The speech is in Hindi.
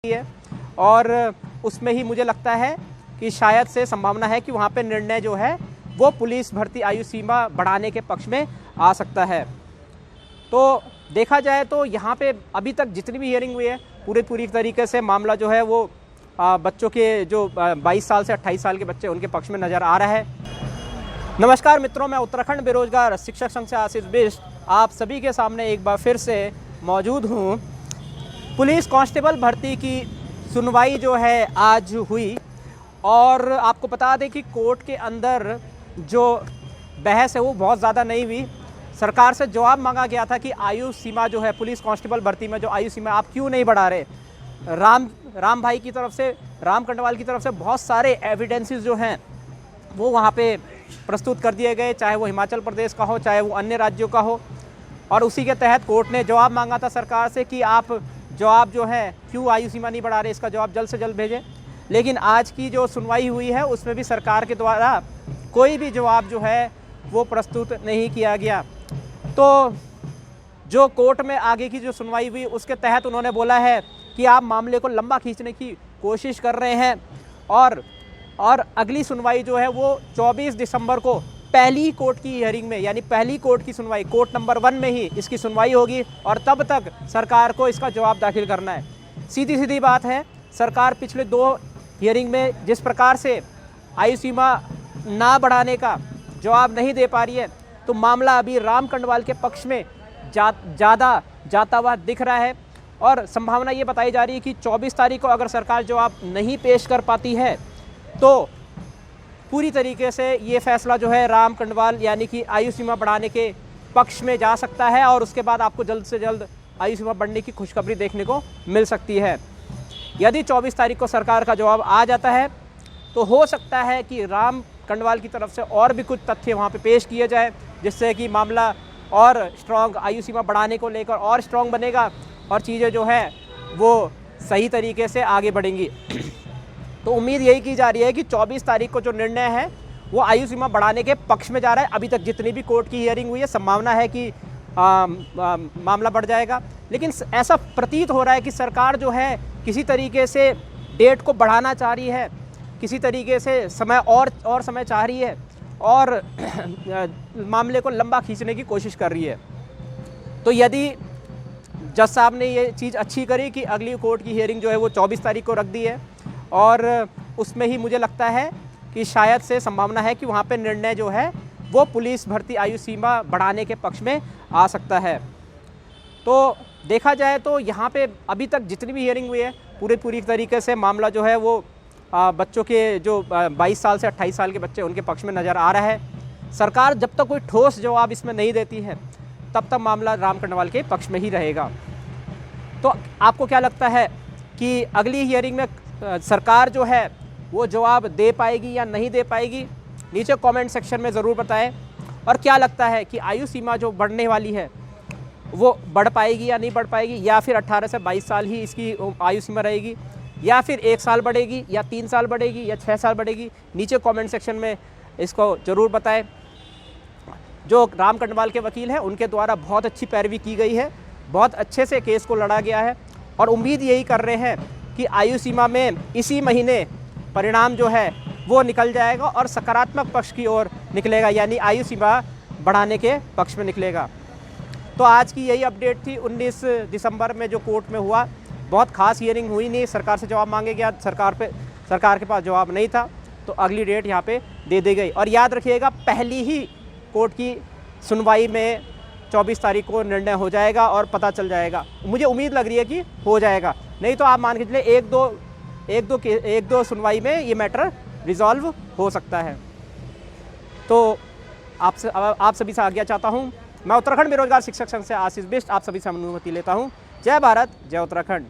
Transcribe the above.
है और उसमें ही मुझे लगता है कि शायद से संभावना है कि वहाँ पे निर्णय जो है वो पुलिस भर्ती आयु सीमा बढ़ाने के पक्ष में आ सकता है। तो देखा जाए तो यहाँ पे अभी तक जितनी भी हियरिंग हुई है पूरी तरीके से मामला जो है वो बच्चों के जो 22 साल से 28 साल के बच्चे उनके पक्ष में नज़र आ रहा है। नमस्कार मित्रों, मैं उत्तराखंड बेरोजगार शिक्षक संघ से आशीष बिष्ट आप सभी के सामने एक बार फिर से मौजूद हूँ। पुलिस कांस्टेबल भर्ती की सुनवाई जो है आज हुई और आपको बता दें कि कोर्ट के अंदर जो बहस है वो बहुत ज़्यादा नहीं हुई। सरकार से जवाब मांगा गया था कि आयु सीमा जो है पुलिस कांस्टेबल भर्ती में जो आयु सीमा आप क्यों नहीं बढ़ा रहे। राम भाई की तरफ से, राम कंडवाल की तरफ से बहुत सारे एविडेंसेस जो हैं वो वहाँ पे प्रस्तुत कर दिए गए, चाहे वो हिमाचल प्रदेश का हो चाहे वो अन्य राज्यों का हो। और उसी के तहत कोर्ट ने जवाब मांगा था सरकार से कि आप जवाब जो है क्यों आयु सीमा नहीं बढ़ा रहे, इसका जवाब जल्द से जल्द भेजें। लेकिन आज की जो सुनवाई हुई है उसमें भी सरकार के द्वारा कोई भी जवाब जो है वो प्रस्तुत नहीं किया गया। तो जो कोर्ट में आगे की जो सुनवाई हुई उसके तहत उन्होंने बोला है कि आप मामले को लंबा खींचने की कोशिश कर रहे हैं और अगली सुनवाई जो है वो 24 दिसंबर को पहली कोर्ट की हियरिंग में, यानी पहली कोर्ट की सुनवाई कोर्ट नंबर 1 में ही इसकी सुनवाई होगी और तब तक सरकार को इसका जवाब दाखिल करना है। सीधी बात है, सरकार पिछले 2 हियरिंग में जिस प्रकार से आयु सीमा ना बढ़ाने का जवाब नहीं दे पा रही है, तो मामला अभी राम कंडवाल के पक्ष में ज़्यादा जाता हुआ दिख रहा है। और संभावना ये बताई जा रही है कि 24 तारीख को अगर सरकार जवाब नहीं पेश कर पाती है तो पूरी तरीके से ये फैसला जो है राम कंडवाल यानी कि आयु सीमा बढ़ाने के पक्ष में जा सकता है और उसके बाद आपको जल्द से जल्द आयु सीमा बढ़ने की खुशखबरी देखने को मिल सकती है। यदि 24 तारीख को सरकार का जवाब आ जाता है तो हो सकता है कि राम कंडवाल की तरफ से और भी कुछ तथ्य वहाँ पे पेश किए जाए, जिससे कि मामला और स्ट्रॉन्ग आयु सीमा बढ़ाने को लेकर और स्ट्रॉन्ग बनेगा और चीज़ें जो है वो सही तरीके से आगे बढ़ेंगी। तो उम्मीद यही की जा रही है कि 24 तारीख को जो निर्णय है वो आयु सीमा बढ़ाने के पक्ष में जा रहा है। अभी तक जितनी भी कोर्ट की हियरिंग हुई है संभावना है कि मामला बढ़ जाएगा, लेकिन ऐसा प्रतीत हो रहा है कि सरकार जो है किसी तरीके से डेट को बढ़ाना चाह रही है, किसी तरीके से समय और समय चाह रही है और मामले को लंबा खींचने की कोशिश कर रही है। तो यदि जज साहब ने ये चीज़ अच्छी करी कि अगली कोर्ट की हियरिंग जो है वो 24 तारीख को रख दी है और उसमें ही मुझे लगता है कि शायद से संभावना है कि वहाँ पे निर्णय जो है वो पुलिस भर्ती आयु सीमा बढ़ाने के पक्ष में आ सकता है। तो देखा जाए तो यहाँ पे अभी तक जितनी भी हियरिंग हुई है पूरी तरीके से मामला जो है वो बच्चों के जो 22 साल से 28 साल के बच्चे उनके पक्ष में नज़र आ रहा है। सरकार जब तक कोई ठोस जवाब इसमें नहीं देती है तब तक मामला राम कंडवाल के पक्ष में ही रहेगा। तो आपको क्या लगता है कि अगली हियरिंग में सरकार जो है वो जवाब दे पाएगी या नहीं दे पाएगी? नीचे कमेंट सेक्शन में ज़रूर बताएं। और क्या लगता है कि आयु सीमा जो बढ़ने वाली है वो बढ़ पाएगी या नहीं बढ़ पाएगी, या फिर 18 से 22 साल ही इसकी आयु सीमा रहेगी, या फिर 1 साल बढ़ेगी, या 3 साल बढ़ेगी, या 6 साल बढ़ेगी? नीचे कमेंट सेक्शन में इसको ज़रूर बताएं। जो राम कंडवाल के वकील हैं उनके द्वारा बहुत अच्छी पैरवी की गई है, बहुत अच्छे से केस को लड़ा गया है और उम्मीद यही कर रहे हैं कि आयु सीमा में इसी महीने परिणाम जो है वो निकल जाएगा और सकारात्मक पक्ष की ओर निकलेगा, यानी आयु सीमा बढ़ाने के पक्ष में निकलेगा। तो आज की यही अपडेट थी। 19 दिसंबर में जो कोर्ट में हुआ, बहुत खास हियरिंग हुई नहीं, सरकार से जवाब मांगे गया, सरकार के पास जवाब नहीं था, तो अगली डेट यहाँ पे दे दी गई। और याद रखिएगा पहली ही कोर्ट की सुनवाई में 24 तारीख को निर्णय हो जाएगा और पता चल जाएगा। मुझे उम्मीद लग रही है कि हो जाएगा, नहीं तो आप मान के चलिए एक दो सुनवाई में ये मैटर रिजॉल्व हो सकता है। तो आप सभी से आज्ञा चाहता हूँ। मैं उत्तराखंड बेरोजगार शिक्षक संघ से आशीष बिष्ट आप सभी से अनुमति लेता हूँ। जय भारत, जय उत्तराखंड।